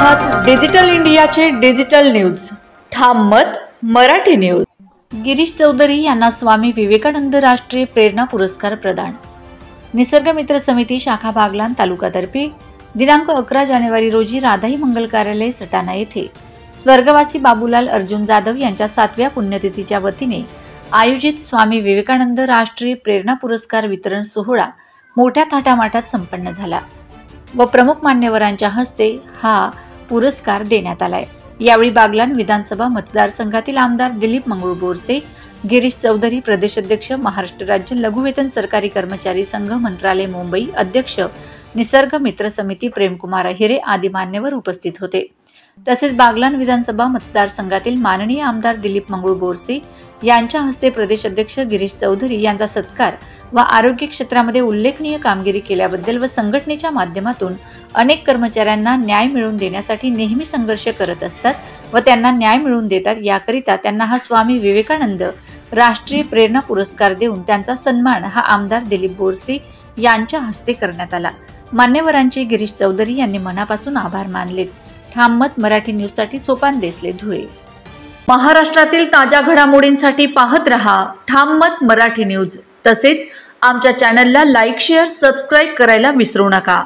आहात डिजिटल इंडियाचे digital news ठाम मत मराठी न्यूज। गिरीश चौधरी यांना स्वामी विवेकानंद राष्ट्रीय प्रेरणा पुरस्कार प्रदान। निसर्ग मित्र समिती शाखा बागलाण तालुकातर्फे दिनांक 11 जानेवारी रोजी राधाई मंगल कार्यालय सटाणा येथे स्वर्गवासी बाबूलाल अर्जुन जाधव यांच्या 7व्या पुण्यतिथीच्या वतीने आयोजित स्वामी विवेकानंद राष्ट्रीय प्रेरणा पुरस्कार वितरण सोहळा मोठ्या थाटामाटात संपन्न झाला व प्रमुख मान्यवरांच्या हस्ते हा पुरस्कार देण्यात आलाय। यावेळी बागलाण विधानसभा मतदारसंघातील आमदार दिलीप मंगळू बोरसे, गिरीश चौधरी प्रदेशाध्यक्ष, महाराष्ट्र राज्य लघुवेतन सरकारी कर्मचारी संघ मंत्रालय मुंबई अध्यक्ष, निसर्ग मित्र समिती प्रेमकुमार अहिरे आदी मान्यवर उपस्थित होते। तसेच बागलाण विधानसभा मतदारसंघातील माननीय आमदार दिलीप मंगळू बोरसे यांच्या हस्ते प्रदेशाध्यक्ष गिरीश चौधरी यांचा सत्कार व आरोग्य क्षेत्रामध्ये उल्लेखनीय कामगिरी केल्याबद्दल व संघटनेच्या माध्यमातून अनेक कर्मचाऱ्यांना न्याय मिळवून देण्यासाठी नेहमी संघर्ष करत असतात व त्यांना न्याय मिळवून देतात, याकरिता त्यांना हा स्वामी विवेकानंद राष्ट्रीय प्रेरणा पुरस्कार देऊन त्यांचा सन्मान हा आमदार दिलीप बोरसे यांच्या हस्ते करण्यात आला। मान्यवरांचे गिरीश चौधरी यांनी मनापासून आभार मानलेत। ठाम मत मराठी न्यूज साठी सोपान देसले, धुळे। महाराष्ट्रातील ताज्या घडामोडींसाठी पाहत रहा ठाम मत मराठी न्यूज। तसेच आमच्या चॅनलला लाईक, शेअर, सबस्क्राईब करायला विसरू नका।